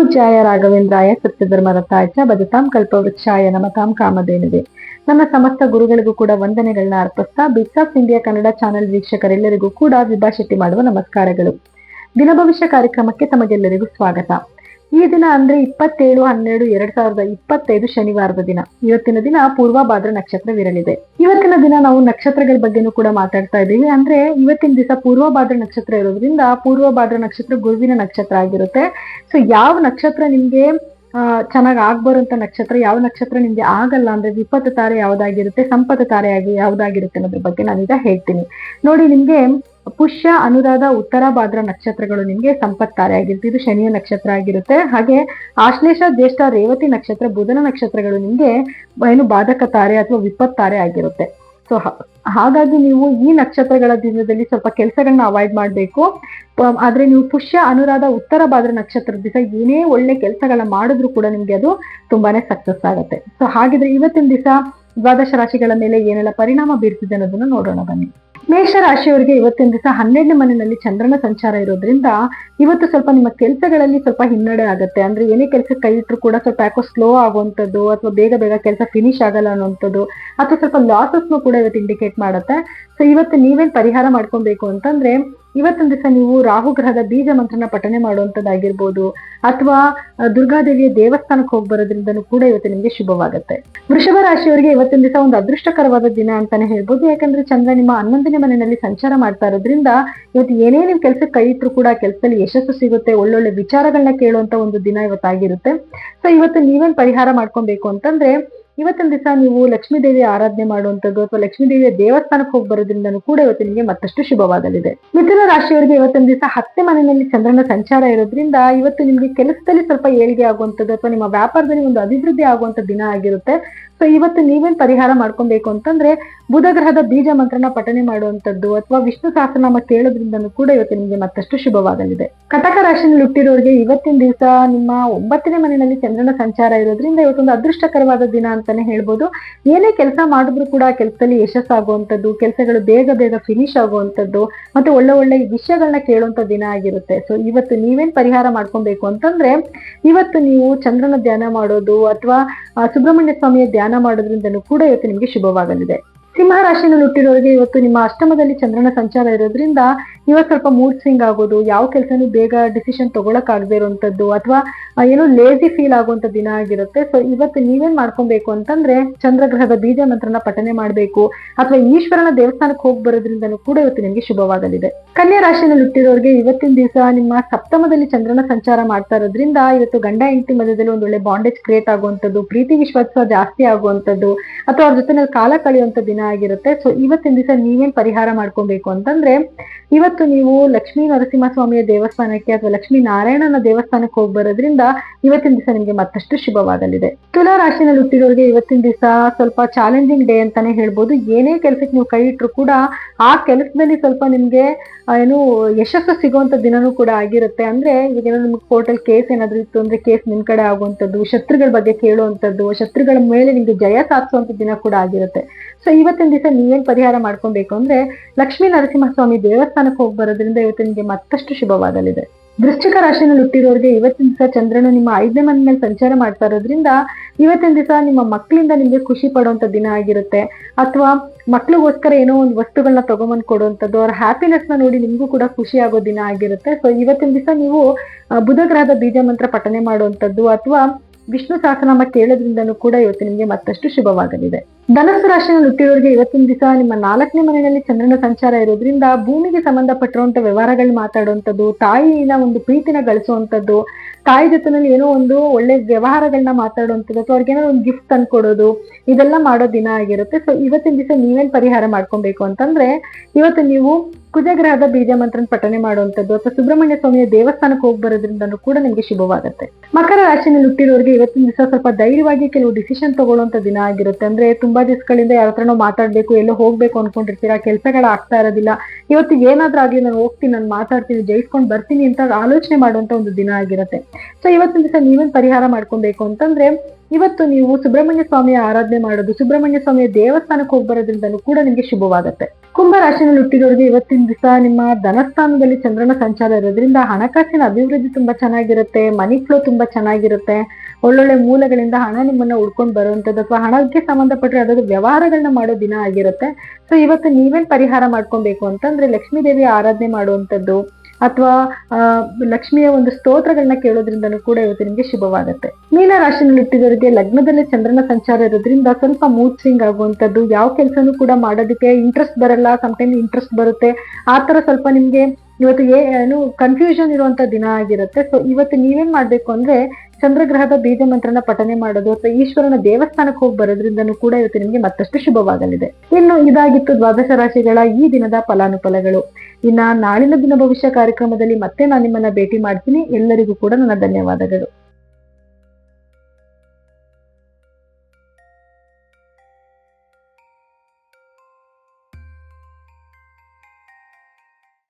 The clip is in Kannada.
ಪೂಜ್ಯಾಯ ರಾಘವೇಂದ್ರಾಯ ಸತ್ಯಧರ್ಮರತಾಯ ಚ ಭಜತಾಂ ಕಲ್ಪವೃಕ್ಷಾಯ ನಮತಾಂ ಕಾಮಧೇನುವೆ. ನನ್ನ ಸಮಸ್ತ ಗುರುಗಳಿಗೂ ಕೂಡ ವಂದನೆಗಳನ್ನ ಅರ್ಪಿಸ್ತಾ Bits of India Kannada channel ವೀಕ್ಷಕರೆಲ್ಲರಿಗೂ ಕೂಡ ವಿಭಾ ಶೆಟ್ಟಿ ಮಾಡುವ ನಮಸ್ಕಾರಗಳು. ದಿನ ಭವಿಷ್ಯ ಕಾರ್ಯಕ್ರಮಕ್ಕೆ ತಮಗೆಲ್ಲರಿಗೂ ಸ್ವಾಗತ. ಈ ದಿನ ಅಂದ್ರೆ 27/12/2025 ಶನಿವಾರದ ದಿನ. ಇವತ್ತಿನ ದಿನ ಪೂರ್ವಭಾದ್ರ ನಕ್ಷತ್ರವಿರಲಿದೆ. ಇವತ್ತಿನ ದಿನ ನಾವು ನಕ್ಷತ್ರಗಳ ಬಗ್ಗೆನೂ ಕೂಡ ಮಾತಾಡ್ತಾ ಇದ್ದೀವಿ. ಅಂದ್ರೆ ಇವತ್ತಿನ ದಿವಸ ಪೂರ್ವಭಾದ್ರ ನಕ್ಷತ್ರ ಇರೋದ್ರಿಂದ ಪೂರ್ವಭಾದ್ರ ನಕ್ಷತ್ರ ಗುರುವಿನ ನಕ್ಷತ್ರ ಆಗಿರುತ್ತೆ. ಸೊ ಯಾವ ನಕ್ಷತ್ರ ನಿಮ್ಗೆ ಚೆನ್ನಾಗಿ ಆಗ್ಬರುವಂತ ನಕ್ಷತ್ರ, ಯಾವ ನಕ್ಷತ್ರ ನಿಮ್ಗೆ ಆಗಲ್ಲ ಅಂದ್ರೆ ವಿಪತ್ತು ತಾರೆ ಯಾವ್ದಾಗಿರುತ್ತೆ, ಸಂಪತ್ತು ತಾರೆ ಯಾವ್ದಾಗಿರುತ್ತೆ ಅನ್ನೋದ್ರ ಬಗ್ಗೆ ನಾನೀಗ ಹೇಳ್ತೀನಿ. ನೋಡಿ, ನಿಮ್ಗೆ ಪುಷ್ಯ, ಅನುರಾಧ, ಉತ್ತರ ಭಾದ್ರ ನಕ್ಷತ್ರಗಳು ನಿಮ್ಗೆ ಸಂಪತ್ತಾರೆ ಆಗಿರುತ್ತೆ. ಇದು ಶನಿಯ ನಕ್ಷತ್ರ ಆಗಿರುತ್ತೆ. ಹಾಗೆ ಆಶ್ಲೇಷ, ಜ್ಯೇಷ್ಠ, ರೇವತಿ ನಕ್ಷತ್ರ, ಬುಧನ ನಕ್ಷತ್ರಗಳು ನಿಮ್ಗೆ ಏನು ಬಾಧಕ ತಾರೆ ಅಥವಾ ವಿಪತ್ತಾರೆ ಆಗಿರುತ್ತೆ. ಸೊ ಹಾಗಾಗಿ ನೀವು ಈ ನಕ್ಷತ್ರಗಳ ದಿನದಲ್ಲಿ ಸ್ವಲ್ಪ ಕೆಲಸಗಳನ್ನ ಅವಾಯ್ಡ್ ಮಾಡ್ಬೇಕು. ಆದ್ರೆ ನೀವು ಪುಷ್ಯ, ಅನುರಾಧ, ಉತ್ತರ ಭಾದ್ರ ನಕ್ಷತ್ರದ ದಿವಸ ಏನೇ ಒಳ್ಳೆ ಕೆಲಸಗಳನ್ನ ಮಾಡಿದ್ರು ಕೂಡ ನಿಮ್ಗೆ ಅದು ತುಂಬಾನೇ ಸಕ್ಸಸ್ ಆಗುತ್ತೆ. ಸೊ ಹಾಗಿದ್ರೆ ಇವತ್ತಿನ ದಿವಸ ದ್ವಾದಶ ರಾಶಿಗಳ ಮೇಲೆ ಏನೆಲ್ಲ ಪರಿಣಾಮ ಬೀರ್ತಿದೆ ಅನ್ನೋದನ್ನ ನೋಡೋಣ ಬನ್ನಿ. ಮೇಷ ರಾಶಿಯವರಿಗೆ ಇವತ್ತಿನ ದಿವಸ 12ನೇ ಮನೆಯಲ್ಲಿ ಚಂದ್ರನ ಸಂಚಾರ ಇರೋದ್ರಿಂದ ಇವತ್ತು ಸ್ವಲ್ಪ ನಿಮ್ಮ ಕೆಲಸಗಳಲ್ಲಿ ಸ್ವಲ್ಪ ಹಿನ್ನಡೆ ಆಗುತ್ತೆ. ಅಂದ್ರೆ ಏನೇ ಕೆಲಸ ಕೈ ಇಟ್ಟರು ಕೂಡ ಸ್ವಲ್ಪ ಯಾಕೋ ಸ್ಲೋ ಆಗುವಂಥದ್ದು ಅಥವಾ ಬೇಗ ಕೆಲಸ ಫಿನಿಶ್ ಆಗಲ್ಲ ಅನ್ನೋಂಥದ್ದು ಅಥವಾ ಸ್ವಲ್ಪ ಲಾಸಸ್ನು ಕೂಡ ಇವತ್ತು ಇಂಡಿಕೇಟ್ ಮಾಡುತ್ತೆ. ಸೊ ಇವತ್ತು ನೀವೇನ್ ಪರಿಹಾರ ಮಾಡ್ಕೊಬೇಕು ಅಂತಂದ್ರೆ, ಇವತ್ತಿನ ದಿವಸ ನೀವು ರಾಹು ಗ್ರಹದ ಬೀಜ ಮಂತ್ರನ ಪಠನೆ ಮಾಡುವಂಥದ್ದಾಗಿರ್ಬೋದು ಅಥವಾ ದುರ್ಗಾದೇವಿಯ ದೇವಸ್ಥಾನಕ್ಕೆ ಹೋಗಿ ಬರೋದ್ರಿಂದನೂ ಕೂಡ ಇವತ್ತು ನಿಮ್ಗೆ ಶುಭವಾಗುತ್ತೆ. ವೃಷಭ ರಾಶಿಯವರಿಗೆ ಇವತ್ತಿನ ದಿವಸ ಒಂದು ಅದೃಷ್ಟಕರವಾದ ದಿನ ಅಂತಾನೆ ಹೇಳ್ಬೋದು. ಯಾಕಂದ್ರೆ ಚಂದ್ರ ನಿಮ್ಮ 11ನೇ ಮನೆಯಲ್ಲಿ ಸಂಚಾರ ಮಾಡ್ತಾ ಇರೋದ್ರಿಂದ ಇವತ್ತು ಏನೇ ನಿಮ್ ಕೆಲ್ಸಕ್ಕೆ ಕೈ ಇಟ್ಟರು ಕೂಡ ಕೆಲಸದಲ್ಲಿ ಯಶಸ್ಸು ಸಿಗುತ್ತೆ. ಒಳ್ಳೊಳ್ಳೆ ವಿಚಾರಗಳನ್ನ ಕೇಳುವಂತ ಒಂದು ದಿನ ಇವತ್ತಾಗಿರುತ್ತೆ. ಸೊ ಇವತ್ತು ನೀವೇನ್ ಪರಿಹಾರ ಮಾಡ್ಕೊಬೇಕು ಅಂತಂದ್ರೆ, ಇವತ್ತಿನ ದಿವಸ ನೀವು ಲಕ್ಷ್ಮೀ ದೇವಿಯ ಆರಾಧನೆ ಮಾಡುವಂಥದ್ದು ಅಥವಾ ಲಕ್ಷ್ಮೀ ದೇವಿಯ ದೇವಸ್ಥಾನಕ್ಕೆ ಹೋಗಿ ಬರೋದ್ರಿಂದನೂ ಕೂಡ ಇವತ್ತು ನಿಮಗೆ ಮತ್ತಷ್ಟು ಶುಭವಾಗಲಿದೆ. ಮಿಥುನ ರಾಶಿಯವರಿಗೆ ಇವತ್ತಿನ ದಿವಸ 10ನೇ ಮನೆಯಲ್ಲಿ ಚಂದ್ರನ ಸಂಚಾರ ಇರೋದ್ರಿಂದ ಇವತ್ತು ನಿಮ್ಗೆ ಕೆಲಸದಲ್ಲಿ ಸ್ವಲ್ಪ ಏಳಿಗೆ ಆಗುವಂಥದ್ದು ಅಥವಾ ನಿಮ್ಮ ವ್ಯಾಪಾರದಲ್ಲಿ ಒಂದು ಅಭಿವೃದ್ಧಿ ಆಗುವಂತ ದಿನ ಆಗಿರುತ್ತೆ. ಸೊ ಇವತ್ತು ನೀವೇನ್ ಪರಿಹಾರ ಮಾಡ್ಕೊಬೇಕು ಅಂತಂದ್ರೆ, ಬುಧ ಗ್ರಹದ ಬೀಜ ಮಂತ್ರನ ಪಠನೆ ಮಾಡುವಂಥದ್ದು ಅಥವಾ ವಿಷ್ಣು ಸಹಸ್ರನಾಮ ಕೇಳೋದ್ರಿಂದನೂ ಕೂಡ ಇವತ್ತು ನಿಮ್ಗೆ ಮತ್ತಷ್ಟು ಶುಭವಾಗಲಿದೆ. ಕಟಕ ರಾಶಿಯಲ್ಲಿ ಹುಟ್ಟಿರೋರಿಗೆ ಇವತ್ತಿನ ದಿವಸ ನಿಮ್ಮ 9ನೇ ಮನೆಯಲ್ಲಿ ಚಂದ್ರನ ಸಂಚಾರ ಇರೋದ್ರಿಂದ ಇವತ್ತೊಂದು ಅದೃಷ್ಟಕರವಾದ ದಿನ ಅಂತಾನೆ ಹೇಳ್ಬೋದು. ಏನೇ ಕೆಲಸ ಮಾಡಿದ್ರು ಕೂಡ ಕೆಲಸದಲ್ಲಿ ಯಶಸ್ಸಾಗುವಂಥದ್ದು, ಕೆಲಸಗಳು ಬೇಗ ಫಿನಿಶ್ ಆಗುವಂಥದ್ದು ಮತ್ತೆ ಒಳ್ಳೆ ವಿಷಯಗಳನ್ನ ಕೇಳುವಂತ ದಿನ ಆಗಿರುತ್ತೆ. ಸೊ ಇವತ್ತು ನೀವೇನ್ ಪರಿಹಾರ ಮಾಡ್ಕೊಬೇಕು ಅಂತಂದ್ರೆ, ಇವತ್ತು ನೀವು ಚಂದ್ರನ ಧ್ಯಾನ ಮಾಡೋದು ಅಥವಾ ಸುಬ್ರಹ್ಮಣ್ಯ ಸ್ವಾಮಿಯ ಧ್ಯಾನ ಮಾಡೋದ್ರಿಂದನೂ ಕೂಡ ಇವತ್ತು ನಿಮ್ಗೆ ಶುಭವಾಗಲಿದೆ. ಸಿಂಹ ರಾಶಿಯಲ್ಲಿ ಹುಟ್ಟಿರೋರಿಗೆ ಇವತ್ತು ನಿಮ್ಮ ಅಷ್ಟಮದಲ್ಲಿ ಚಂದ್ರನ ಸಂಚಾರ ಇರೋದ್ರಿಂದ ಇವತ್ತು ಸ್ವಲ್ಪ ಮೂಡ್ ಸ್ವಿಂಗ್ ಆಗೋದು, ಯಾವ ಕೆಲಸನೂ ಬೇಗ ಡಿಸಿಷನ್ ತಗೊಳಕ್ ಆಗದೆ ಇರುವಂತದ್ದು ಅಥವಾ ಏನೋ ಲೇಜಿ ಫೀಲ್ ಆಗುವಂತ ದಿನ ಆಗಿರುತ್ತೆ. ಸೊ ಇವತ್ತು ನೀವೇನ್ ಮಾಡ್ಕೊಬೇಕು ಅಂತಂದ್ರೆ, ಚಂದ್ರಗ್ರಹದ ಬೀಜ ಮಂತ್ರನ ಪಠನೆ ಮಾಡ್ಬೇಕು ಅಥವಾ ಈಶ್ವರನ ದೇವಸ್ಥಾನಕ್ಕೆ ಹೋಗಿ ಬರೋದ್ರಿಂದನೂ ಕೂಡ ಇವತ್ತು ನಿಮ್ಗೆ ಶುಭವಾಗಲಿದೆ. ಕನ್ಯಾ ರಾಶಿಯಲ್ಲಿ ಹುಟ್ಟಿರೋರಿಗೆ ಇವತ್ತಿನ ದಿವಸ ನಿಮ್ಮ ಸಪ್ತಮದಲ್ಲಿ ಚಂದ್ರನ ಸಂಚಾರ ಮಾಡ್ತಾ ಇರೋದ್ರಿಂದ ಇವತ್ತು ಗಂಡ ಹೆಂಡತಿ ಮಧ್ಯದಲ್ಲಿ ಒಂದೊಳ್ಳೆ ಬಾಂಡೇಜ್ ಕ್ರಿಯೇಟ್ ಆಗುವಂಥದ್ದು, ಪ್ರೀತಿ ವಿಶ್ವಾಸ ಜಾಸ್ತಿ ಆಗುವಂಥದ್ದು ಅಥವಾ ಅವ್ರ ಜೊತೆ ಕಾಲ ಕಳೆಯುವಂತ ದಿನ ಆಗಿರುತ್ತೆ. ಸೊ ಇವತ್ತಿನ ದಿವಸ ನೀವೇನ್ ಪರಿಹಾರ ಮಾಡ್ಕೊಬೇಕು ಅಂತಂದ್ರೆ, ಇವತ್ತು ನೀವು ಲಕ್ಷ್ಮೀ ನರಸಿಂಹಸ್ವಾಮಿಯ ದೇವಸ್ಥಾನಕ್ಕೆ ಅಥವಾ ಲಕ್ಷ್ಮೀ ನಾರಾಯಣನ ದೇವಸ್ಥಾನಕ್ಕೆ ಹೋಗಿ ಬರೋದ್ರಿಂದ ಇವತ್ತಿನ ದಿವಸ ನಿಮ್ಗೆ ಮತ್ತಷ್ಟು ಶುಭವಾಗಲಿದೆ. ತುಲಾ ರಾಶಿಯಲ್ಲಿ ಹುಟ್ಟಿರೋರಿಗೆ ಇವತ್ತಿನ ದಿವಸ ಸ್ವಲ್ಪ ಚಾಲೆಂಜಿಂಗ್ ಡೇ ಅಂತಾನೆ ಹೇಳ್ಬೋದು. ಏನೇ ಕೆಲಸಕ್ಕೆ ನೀವು ಕೈ ಇಟ್ಟರು ಕೂಡ ಆ ಕೆಲಸದಲ್ಲಿ ಸ್ವಲ್ಪ ನಿಮ್ಗೆ ಏನು ಯಶಸ್ಸು ಸಿಗುವಂತ ದಿನನೂ ಕೂಡ ಆಗಿರುತ್ತೆ. ಅಂದ್ರೆ ಈಗೇನೋ ನಿಮ್ಗೆ ಕೋರ್ಟಲ್ ಕೇಸ್ ಏನಾದ್ರು ಇತ್ತು ಅಂದ್ರೆ ಕೇಸ್ ನಿಮ್ ಕಡೆ ಆಗುವಂಥದ್ದು, ಶತ್ರುಗಳ ಬಗ್ಗೆ ಕೇಳುವಂಥದ್ದು, ಶತ್ರುಗಳ ಮೇಲೆ ನಿಮ್ಗೆ ಜಯ ಸಾಧಿಸುವಂತ ದಿನ ಕೂಡ ಆಗಿರುತ್ತೆ. ಸೊ ಇವತ್ತಿನ ದಿವಸ ನೀವೇನ್ ಪರಿಹಾರ ಮಾಡ್ಕೊಬೇಕು ಅಂದ್ರೆ, ಲಕ್ಷ್ಮೀ ನರಸಿಂಹಸ್ವಾಮಿ ದೇವಸ್ಥಾನಕ್ಕೆ ಹೋಗಿ ಬರೋದ್ರಿಂದ ಇವತ್ತು ನಿಮ್ಗೆ ಮತ್ತಷ್ಟು ಶುಭವಾಗಲಿದೆ. ವೃಶ್ಚಿಕ ರಾಶಿಯಲ್ಲಿ ಹುಟ್ಟಿರೋರಿಗೆ ಇವತ್ತಿನ ದಿವಸ ಚಂದ್ರನು ನಿಮ್ಮ 5ನೇ ಮನೆ ಮೇಲೆ ಸಂಚಾರ ಮಾಡ್ತಾ ಇರೋದ್ರಿಂದ ಇವತ್ತಿನ ದಿವಸ ನಿಮ್ಮ ಮಕ್ಕಳಿಂದ ನಿಮ್ಗೆ ಖುಷಿ ಪಡುವಂತ ದಿನ ಆಗಿರುತ್ತೆ. ಅಥವಾ ಮಕ್ಳಿಗೋಸ್ಕರ ಏನೋ ಒಂದು ವಸ್ತುಗಳನ್ನ ತಗೊಂಬಂದ್ ಕೊಡುವಂಥದ್ದು, ಅವ್ರ ಹ್ಯಾಪಿನೆಸ್ ನ ನೋಡಿ ನಿಮ್ಗೂ ಕೂಡ ಖುಷಿ ಆಗೋ ದಿನ ಆಗಿರುತ್ತೆ. ಸೊ ಇವತ್ತಿನ ದಿವಸ ನೀವು ಬುಧ ಗ್ರಹದ ಬೀಜ ಮಂತ್ರ ಪಠನೆ ಮಾಡುವಂಥದ್ದು ಅಥವಾ ವಿಷ್ಣು ಸಹಸ್ರನಾಮ ಕೇಳೋದ್ರಿಂದನೂ ಕೂಡ ಇವತ್ತು ನಿಮ್ಗೆ ಮತ್ತಷ್ಟು ಶುಭವಾಗಲಿದೆ. ಧನಸ್ಸು ರಾಶಿಯಲ್ಲಿ ಹುಟ್ಟಿರೋರಿಗೆ ಇವತ್ತಿನ ದಿವಸ ನಿಮ್ಮ 4ನೇ ಮನೆಯಲ್ಲಿ ಚಂದ್ರನ ಸಂಚಾರ ಇರೋದ್ರಿಂದ ಭೂಮಿಗೆ ಸಂಬಂಧಪಟ್ಟಿರುವಂತ ವ್ಯವಹಾರಗಳು ಮಾತಾಡುವಂಥದ್ದು, ತಾಯಿನ ಒಂದು ಪ್ರೀತಿನ ಗಳಿಸುವಂಥದ್ದು, ತಾಯಿ ಜೊತೆನಲ್ಲಿ ಏನೋ ಒಂದು ಒಳ್ಳೆ ವ್ಯವಹಾರಗಳನ್ನ ಮಾತಾಡುವಂಥದ್ದು ಅಥವಾ ಅವ್ರಿಗೆ ಏನೋ ಒಂದು ಗಿಫ್ಟ್ ತಂದ್ಕೊಡೋದು, ಇದೆಲ್ಲ ಮಾಡೋ ದಿನ ಆಗಿರುತ್ತೆ. ಸೊ ಇವತ್ತಿನ ದಿವಸ ನೀವೇನ್ ಪರಿಹಾರ ಮಾಡ್ಕೊಬೇಕು ಅಂತಂದ್ರೆ, ಇವತ್ತು ನೀವು ಕುಜಗ್ರಹದ ಬೀಜ ಮಂತ್ರನ ಪಠನೆ ಮಾಡುವಂಥದ್ದು ಅಥವಾ ಸುಬ್ರಹ್ಮಣ್ಯ ಸ್ವಾಮಿಯ ದೇವಸ್ಥಾನಕ್ಕೆ ಹೋಗಿ ಬರೋದ್ರಿಂದನೂ ಕೂಡ ನಿಮ್ಗೆ ಶುಭವಾಗುತ್ತೆ. ಮಕರ ರಾಶಿಯಲ್ಲಿ ಹುಟ್ಟಿರೋರಿಗೆ ಇವತ್ತಿನ ದಿವಸ ಸ್ವಲ್ಪ ಧೈರ್ಯವಾಗಿ ಕೆಲವು ಡಿಸಿಷನ್ ತಗೊಳ್ಳುವಂತ ದಿನ ಆಗಿರುತ್ತೆ. ಅಂದ್ರೆ ತುಂಬಾ ದಿವಸಗಳಿಂದ ಯಾರ ಹತ್ರನೋ ಮಾತಾಡ್ಬೇಕು, ಎಲ್ಲೋ ಹೋಗ್ಬೇಕು ಅನ್ಕೊಂಡಿರ್ತೀರಾ, ಕೆಲಸಗಳು ಆಗ್ತಾ ಇರೋದಿಲ್ಲ. ಇವತ್ತು ಏನಾದ್ರೂ ಆಗ್ಲಿ ನಾನು ಹೋಗ್ತೀನಿ, ನಾನು ಮಾತಾಡ್ತೀನಿ, ಜಯಿಸ್ಕೊಂಡು ಬರ್ತೀನಿ ಅಂತ ಆಲೋಚನೆ ಮಾಡುವಂತ ಒಂದು ದಿನ ಆಗಿರುತ್ತೆ. ಸೊ ಇವತ್ತಿನ ದಿವಸ ನೀವೇನ್ ಪರಿಹಾರ ಮಾಡ್ಕೊಬೇಕು ಅಂತಂದ್ರೆ, ಇವತ್ತು ನೀವು ಸುಬ್ರಹ್ಮಣ್ಯ ಸ್ವಾಮಿಯ ಆರಾಧನೆ ಮಾಡೋದು, ಸುಬ್ರಹ್ಮಣ್ಯ ಸ್ವಾಮಿಯ ದೇವಸ್ಥಾನಕ್ಕೆ ಹೋಗಿ ಬರೋದ್ರಿಂದಲೂ ಕೂಡ ನಿಮ್ಗೆ ಶುಭವಾಗುತ್ತೆ. ಕುಂಭ ರಾಶಿಯಲ್ಲಿ ಹುಟ್ಟಿದವರಿಗೆ ಇವತ್ತಿನ ದಿವಸ ನಿಮ್ಮ ಧನಸ್ಥಾನದಲ್ಲಿ ಚಂದ್ರನ ಸಂಚಾರ ಇರೋದ್ರಿಂದ ಹಣಕಾಸಿನ ಅಭಿವೃದ್ಧಿ ತುಂಬಾ ಚೆನ್ನಾಗಿರುತ್ತೆ, ಮನಿ ಫ್ಲೋ ತುಂಬಾ ಚೆನ್ನಾಗಿರುತ್ತೆ, ಒಳ್ಳೊಳ್ಳೆ ಮೂಲಗಳಿಂದ ಹಣ ನಿಮ್ಮನ್ನ ಉಳ್ಕೊಂಡು ಬರುವಂತದ್ದು ಅಥವಾ ಹಣಕ್ಕೆ ಸಂಬಂಧಪಟ್ಟರೆ ಯಾವ್ದಾದ್ರು ವ್ಯವಹಾರಗಳನ್ನ ಮಾಡೋ ದಿನ ಆಗಿರುತ್ತೆ. ಸೊ ಇವತ್ತು ನೀವೇನ್ ಪರಿಹಾರ ಮಾಡ್ಕೊಬೇಕು ಅಂತಂದ್ರೆ ಲಕ್ಷ್ಮೀ ದೇವಿಯ ಆರಾಧನೆ ಮಾಡುವಂತದ್ದು ಅಥವಾ ಲಕ್ಷ್ಮಿಯ ಒಂದು ಸ್ತೋತ್ರಗಳನ್ನ ಕೇಳೋದ್ರಿಂದನೂ ಕೂಡ ಇವತ್ತು ನಿಮ್ಗೆ ಶುಭವಾಗುತ್ತೆ. ಮೀನ ರಾಶಿನಲ್ಲಿ ಹುಟ್ಟಿದವರಿಗೆ ಲಗ್ನದಲ್ಲಿ ಚಂದ್ರನ ಸಂಚಾರ ಇರೋದ್ರಿಂದ ಸ್ವಲ್ಪ ಮೂಡ್ ಸ್ವಿಂಗ್ ಆಗುವಂತದ್ದು, ಯಾವ ಕೆಲಸನೂ ಕೂಡ ಮಾಡೋದಕ್ಕೆ ಇಂಟ್ರೆಸ್ಟ್ ಬರಲ್ಲ, ಸಮ್ಟೈಮ್ ಇಂಟ್ರೆಸ್ಟ್ ಬರುತ್ತೆ, ಆತರ ಸ್ವಲ್ಪ ನಿಮ್ಗೆ ಇವತ್ತು ಏನು ಕನ್ಫ್ಯೂಷನ್ ಇರುವಂತ ದಿನ ಆಗಿರುತ್ತೆ. ಸೊ ಇವತ್ತು ನೀವೇನ್ ಮಾಡ್ಬೇಕು ಅಂದ್ರೆ ಚಂದ್ರಗ್ರಹದ ಬೀಜ ಮಂತ್ರನ ಪಠನೆ ಮಾಡೋದು ಅಥವಾ ಈಶ್ವರನ ದೇವಸ್ಥಾನಕ್ಕೆ ಹೋಗಿ ಬರೋದ್ರಿಂದನೂ ಕೂಡ ಇವತ್ತು ನಿಮ್ಗೆ ಮತ್ತಷ್ಟು ಶುಭವಾಗಲಿದೆ. ಇನ್ನು ಇದಾಗಿತ್ತು ದ್ವಾದಶ ರಾಶಿಗಳ ಈ ದಿನದ ಫಲಾನುಫಲಗಳು. ಇನ್ನ ನಾಳಿನ ದಿನ ಭವಿಷ್ಯ ಕಾರ್ಯಕ್ರಮದಲ್ಲಿ ಮತ್ತೆ ನಾನು ನಿಮ್ಮನ್ನ ಭೇಟಿ ಮಾಡ್ತೀನಿ. ಎಲ್ಲರಿಗೂ ಕೂಡ ನನ್ನ ಧನ್ಯವಾದಗಳು.